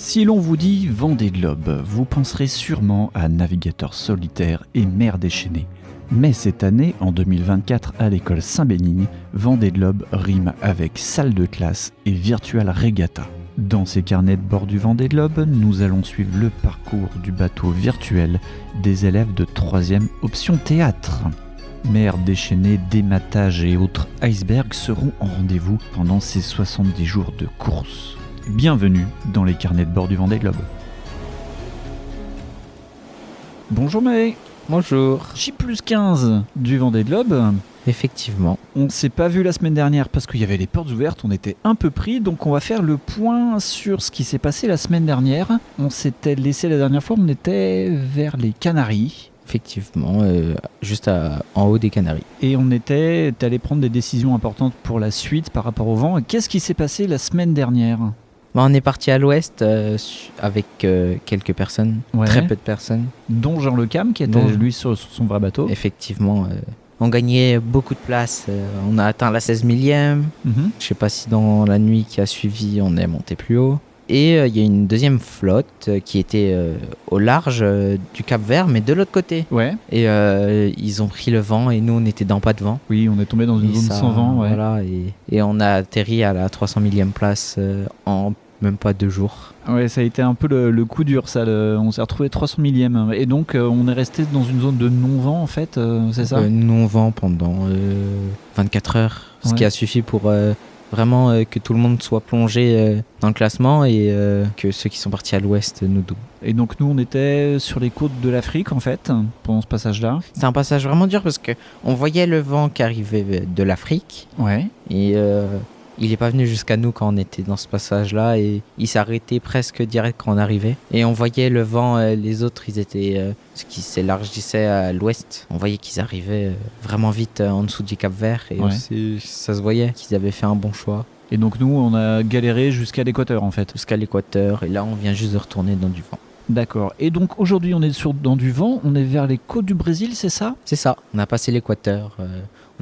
Si l'on vous dit Vendée Globe, vous penserez sûrement à Navigateur solitaire et mer déchaînée. Mais cette année, en 2024, à l'école Saint-Bénigne, Vendée Globe rime avec salle de classe et virtual regatta. Dans ces carnets de bord du Vendée Globe, nous allons suivre le parcours du bateau virtuel des élèves de 3e option théâtre. Mer déchaînée, dématage et autres icebergs seront en rendez-vous pendant ces 70 jours de course. Bienvenue dans les carnets de bord du Vendée Globe. Bonjour Maë. Bonjour. J+15 du Vendée Globe. Effectivement. On ne s'est pas vu la semaine dernière parce qu'il y avait les portes ouvertes, on était un peu pris, donc on va faire le point sur ce qui s'est passé la semaine dernière. On s'était laissé la dernière fois, on était vers les Canaries. Effectivement, juste en haut des Canaries. Et on était allé prendre des décisions importantes pour la suite par rapport au vent. Qu'est-ce qui s'est passé la semaine dernière ? On est parti à l'ouest avec quelques personnes, très peu de personnes. Dont Jean Le Cam qui était lui sur son vrai bateau. Effectivement, on gagnait beaucoup de place. On a atteint la 16 millième. Je sais pas si dans la nuit qui a suivi, on est monté plus haut. Et il y a une deuxième flotte qui était au large du Cap Vert, mais de l'autre côté. Ouais. Et ils ont pris le vent et nous, on était dans pas de vent. Oui, on est tombé dans une zone sans vent. Ouais. Voilà, et on a atterri à la 300 millième place en même pas 2 jours. Ouais, ça a été un peu le coup dur, ça. On s'est retrouvé 300 millième. Et donc, on est resté dans une zone de non-vent, en fait, c'est ça ? Non-vent pendant 24 heures, ce qui a suffi pour... vraiment que tout le monde soit plongé dans le classement et que ceux qui sont partis à l'ouest nous doublent. Et donc nous on était sur les côtes de l'Afrique en fait, pendant ce passage-là. C'est un passage vraiment dur parce qu'on voyait le vent qui arrivait de l'Afrique. Ouais. Et il n'est pas venu jusqu'à nous quand on était dans ce passage-là et il s'est arrêté presque direct quand on arrivait. Et on voyait le vent, les autres ils étaient, ce qui s'élargissait à l'ouest. On voyait qu'ils arrivaient vraiment vite en dessous du Cap Vert et ça se voyait qu'ils avaient fait un bon choix. Et donc nous on a galéré jusqu'à l'équateur en fait. Jusqu'à l'équateur et là on vient juste de retourner dans du vent. D'accord. Et donc aujourd'hui on est dans du vent, on est vers les côtes du Brésil, c'est ça ? C'est ça, on a passé l'équateur.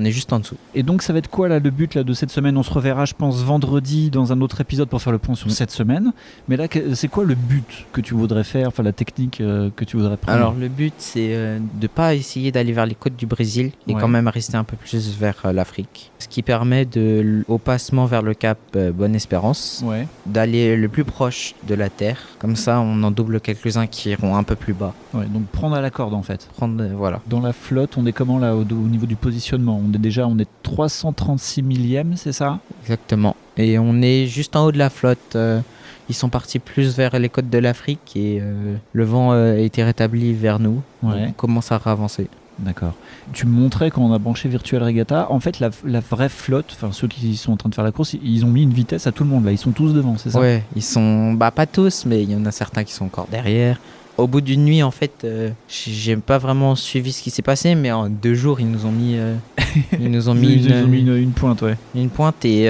On est juste en dessous. Et donc ça va être quoi là, le but là, de cette semaine ? On se reverra je pense vendredi dans un autre épisode pour faire le point sur cette semaine. Mais là c'est quoi le but que tu voudrais faire, enfin la technique que tu voudrais prendre ? Alors le but c'est de ne pas essayer d'aller vers les côtes du Brésil et quand même rester un peu plus vers l'Afrique. Ce qui permet au passement vers le cap Bonne-Espérance d'aller le plus proche de la Terre. Comme ça on en double quelques-uns qui iront un peu plus bas. Ouais, donc prendre à la corde en fait. Voilà. Dans la flotte on est comment là au niveau du positionnement ? On est 336 millième, c'est ça ? Exactement. Et on est juste en haut de la flotte. Ils sont partis plus vers les côtes de l'Afrique et le vent a été rétabli vers nous. On commence à avancer. D'accord. Tu me montrais quand on a branché Virtual Regatta, en fait la vraie flotte, enfin ceux qui sont en train de faire la course, ils ont mis une vitesse à tout le monde là, ils sont tous devant, c'est ça ? Ouais, ils sont pas tous, mais il y en a certains qui sont encore derrière. Au bout d'une nuit, en fait, j'ai pas vraiment suivi ce qui s'est passé, mais en 2 jours, ils nous ont mis, une pointe, ouais. Une pointe et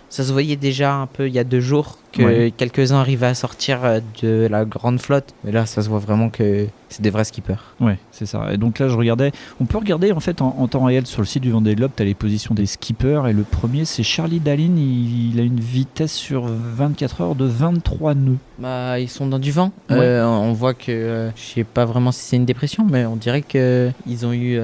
ça se voyait déjà un peu il y a 2 jours que quelques-uns arrivaient à sortir de la grande flotte. Mais là, ça se voit vraiment que c'est des vrais skippers. Ouais, c'est ça. Et donc là, je regardais. On peut regarder en fait en temps réel sur le site du Vendée Globe. T'as les positions des skippers et le premier, c'est Charlie Dallin. Il a une vitesse sur 24 heures de 23 nœuds. Bah, ils sont dans du vent. On voit que je sais pas vraiment si c'est une dépression, mais on dirait que ils ont eu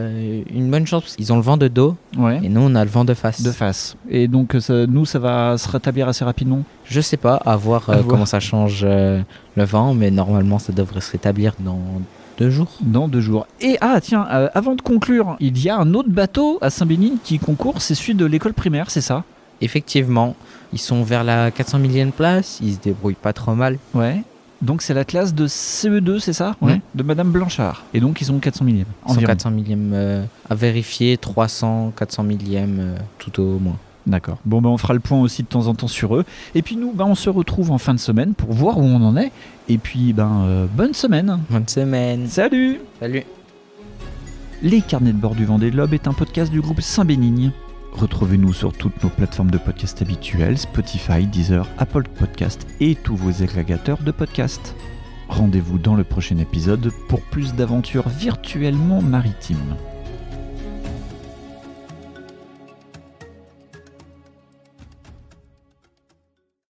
une bonne chance. Ils ont le vent de dos. Ouais. Et nous, on a le vent de face. De face. Et donc ça va se rétablir assez rapidement. Je sais pas, à voir comment ça change le vent, mais normalement ça devrait se rétablir dans 2 jours. Dans 2 jours. Et tiens, avant de conclure, il y a un autre bateau à Saint-Bénigne qui concourt, c'est celui de l'école primaire, c'est ça ? Effectivement, ils sont vers la 400 millième place, ils se débrouillent pas trop mal. Ouais. Donc c'est la classe de CE2, c'est ça ? Ouais. De Madame Blanchard. Et donc ils sont 400 millième. Ils sont 400 millième à vérifier, 300, 400 millième tout au moins. D'accord. Bon, on fera le point aussi de temps en temps sur eux. Et puis nous, on se retrouve en fin de semaine pour voir où on en est. Et puis, bonne semaine. Bonne semaine. Salut. Salut. Les carnets de bord du Vendée Globe est un podcast du groupe Saint-Bénigne. Retrouvez-nous sur toutes nos plateformes de podcast habituelles, Spotify, Deezer, Apple Podcast et tous vos agrégateurs de podcasts. Rendez-vous dans le prochain épisode pour plus d'aventures virtuellement maritimes.